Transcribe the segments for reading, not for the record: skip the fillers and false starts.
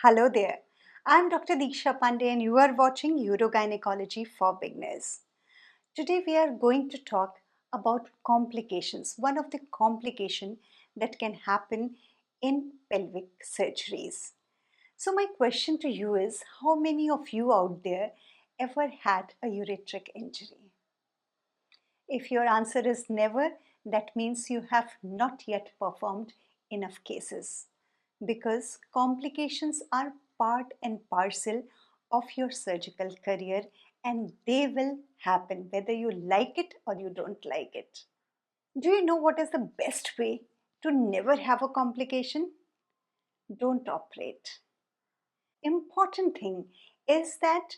Hello there. I'm Dr. Deeksha Pandey and you are watching Urogynecology for Beginners. Today we are going to talk about complications, one of the complications that can happen in pelvic surgeries. So my question to you is, how many of you out there ever had a ureteric injury? If your answer is never, that means you have not yet performed enough cases because complications are part and parcel of your surgical career and they will happen whether you like it or you don't like it. Do you know what is the best way to never have a complication? Don't operate. Important thing is that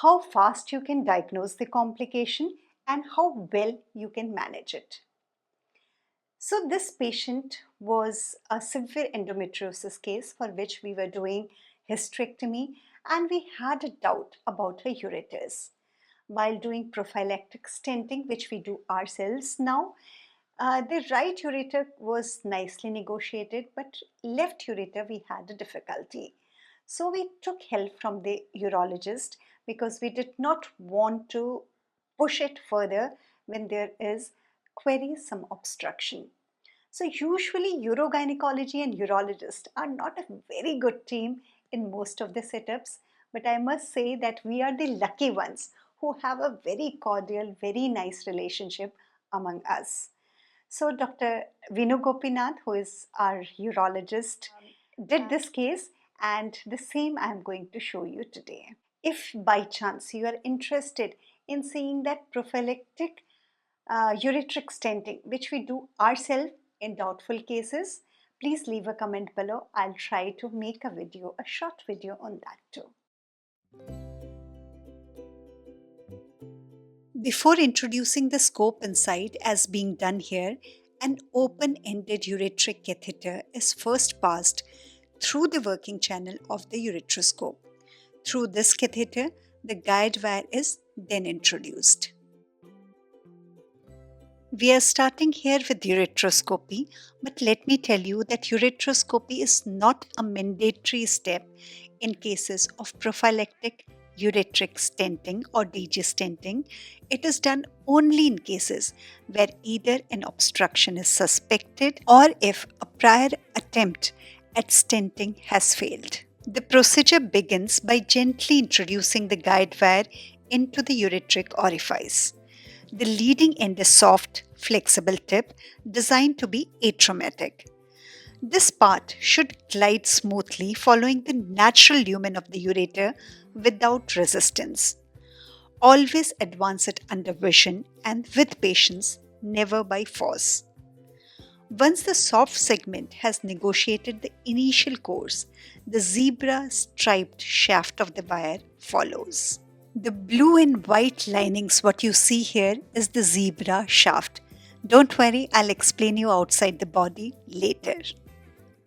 how fast you can diagnose the complication and how well you can manage it. So this patient was a severe endometriosis case for which we were doing hysterectomy and we had a doubt about her ureters. While doing prophylactic stenting, which we do ourselves now, the right ureter was nicely negotiated, but left ureter we had a difficulty. So we took help from the urologist because we did not want to push it further when there is query some obstruction. So usually urogynecology and urologists are not a very good team in most of the setups, but I must say that we are the lucky ones who have a very cordial, very nice relationship among us. So Dr. Vinu Gopinath, who is our urologist, did this case and the same I am going to show you today. If by chance you are interested in seeing that prophylactic ureteric stenting, which we do ourselves in doubtful cases, please leave a comment below. I'll try to make a video, a short video on that too. Before introducing the scope inside as being done here, an open-ended ureteric catheter is first passed through the working channel of the ureteroscope. Through this catheter, the guide wire is then introduced. We are starting here with ureteroscopy, but let me tell you that ureteroscopy is not a mandatory step in cases of prophylactic ureteric stenting or DG stenting. It is done only in cases where either an obstruction is suspected or if a prior attempt at stenting has failed. The procedure begins by gently introducing the guide wire into the ureteric orifice. The leading end is soft, flexible tip designed to be atraumatic. This part should glide smoothly following the natural lumen of the ureter without resistance. Always advance it under vision and with patience, never by force. Once the soft segment has negotiated the initial course, the zebra striped shaft of the wire follows. The blue and white linings, what you see here, is the zebra shaft. Don't worry, I'll explain you outside the body later.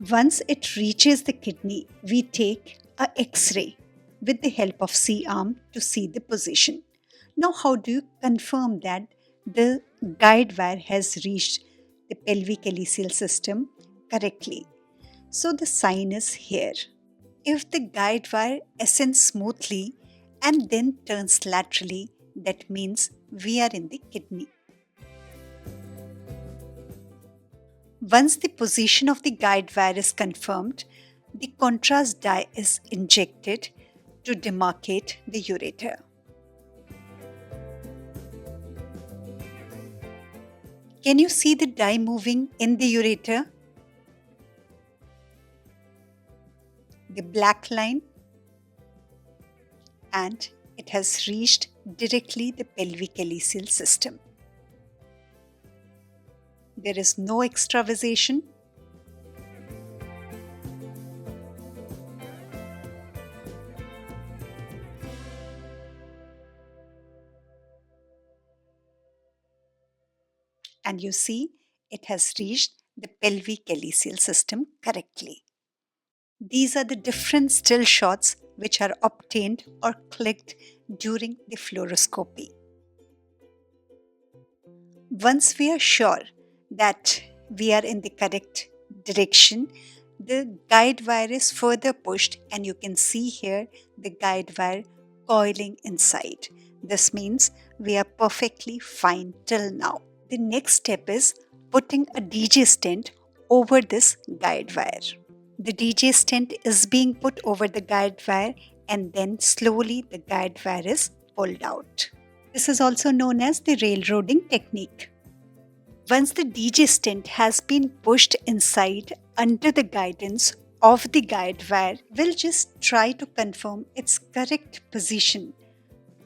Once it reaches the kidney, we take a X-ray with the help of C-arm to see the position. Now, how do you confirm that the guide wire has reached the pelvic calyceal system correctly? So the sign is here. If the guide wire ascends smoothly and then turns laterally, that means we are in the kidney. Once the position of the guide wire is confirmed, the contrast dye is injected to demarcate the ureter. Can you see the dye moving in the ureter? The black line, and it has reached directly the pelvic calyceal system. There is no extravasation. And you see, it has reached the pelvic calyceal system correctly. These are the different still shots which are obtained or clicked during the fluoroscopy. Once we are sure that we are in the correct direction, the guide wire is further pushed, and you can see here the guide wire coiling inside. This means we are perfectly fine till now. The next step is putting a DJ stent over this guide wire. The DJ stent is being put over the guide wire, and then slowly the guide wire is pulled out. This is also known as the railroading technique. Once the DJ stent has been pushed inside under the guidance of the guide wire, we'll just try to confirm its correct position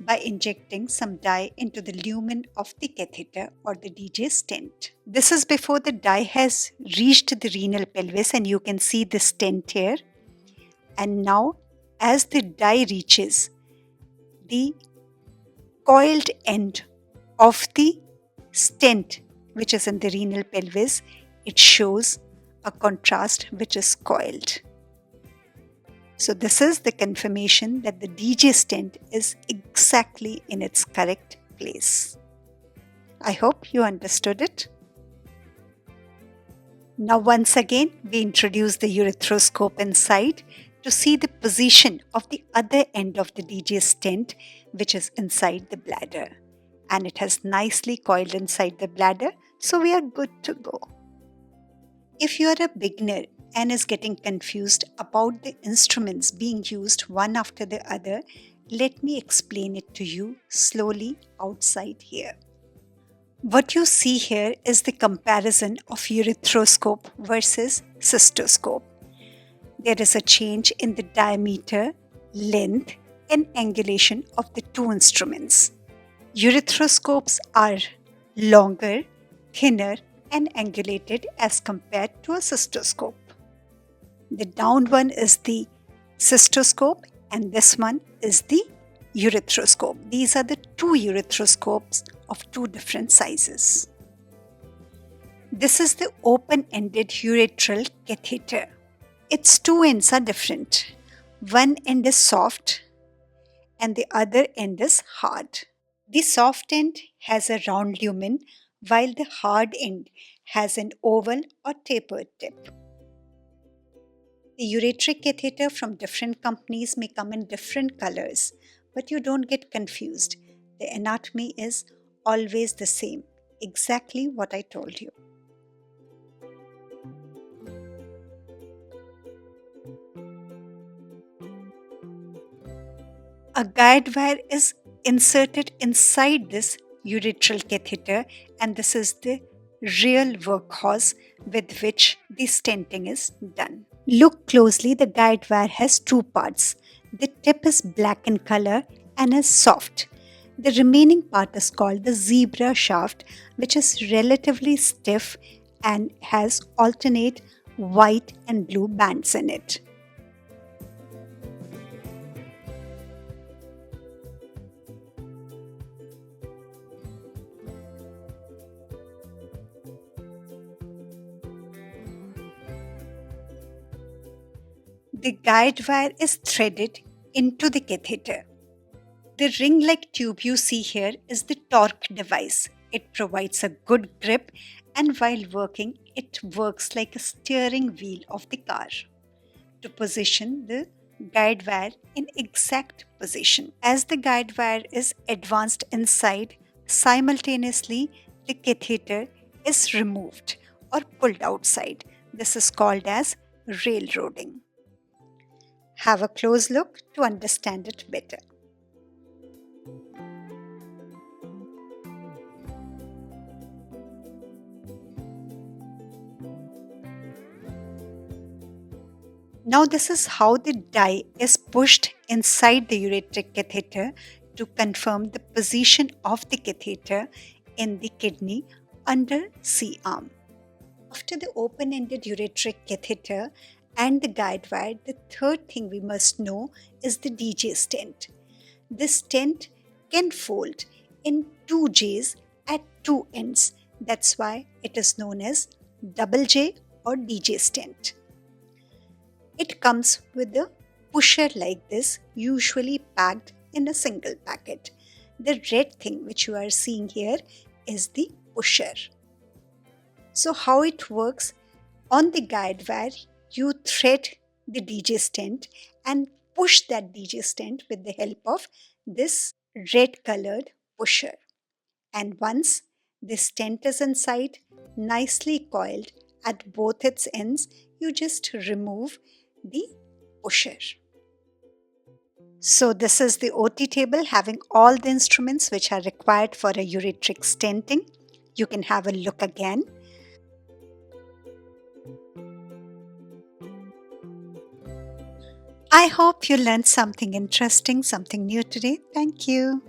by injecting some dye into the lumen of the catheter or the DJ stent. This is before the dye has reached the renal pelvis, and you can see the stent here. And now, as the dye reaches the coiled end of the stent, which is in the renal pelvis, it shows a contrast which is coiled. So this is the confirmation that the DJ stent is exactly in its correct place. I hope you understood it. Now once again, we introduce the urethroscope inside to see the position of the other end of the DJ stent, which is inside the bladder. And it has nicely coiled inside the bladder, so we are good to go. If you are a beginner and is getting confused about the instruments being used one after the other, let me explain it to you slowly outside here. What you see here is the comparison of urethroscope versus cystoscope. There is a change in the diameter, length, and angulation of the two instruments. Urethroscopes are longer, thinner, and angulated as compared to a cystoscope. The down one is the cystoscope, and this one is the urethroscope. These are the two urethroscopes of two different sizes. This is the open-ended ureteral catheter. Its two ends are different. One end is soft and the other end is hard. The soft end has a round lumen, while the hard end has an oval or tapered tip. The ureteric catheter from different companies may come in different colors, but you don't get confused. The anatomy is always the same, exactly what I told you. A guide wire is inserted inside this ureteral catheter, and this is the real workhorse with which the stenting is done. Look closely, the guide wire has two parts. The tip is black in color and is soft. The remaining part is called the zebra shaft, which is relatively stiff and has alternate white and blue bands in it. The guide wire is threaded into the catheter. The ring-like tube you see here is the torque device. It provides a good grip, and while working, it works like a steering wheel of the car to position the guide wire in exact position. As the guide wire is advanced inside, simultaneously the catheter is removed or pulled outside. This is called as railroading. Have a close look to understand it better. Now this is how the dye is pushed inside the ureteric catheter to confirm the position of the catheter in the kidney under C-arm. After the open-ended ureteric catheter and the guide wire, the third thing we must know is the DJ stent. The stent can fold in two J's at two ends. That's why it is known as double J or DJ stent. It comes with a pusher like this, usually packed in a single packet. The red thing which you are seeing here is the pusher. So how it works? On the guide wire, you thread the DJ stent and push that DJ stent with the help of this red colored pusher. And once the stent is inside, nicely coiled at both its ends, you just remove the pusher. So, this is the OT table having all the instruments which are required for a ureteric stenting. You can have a look again. I hope you learned something interesting, something new today. Thank you.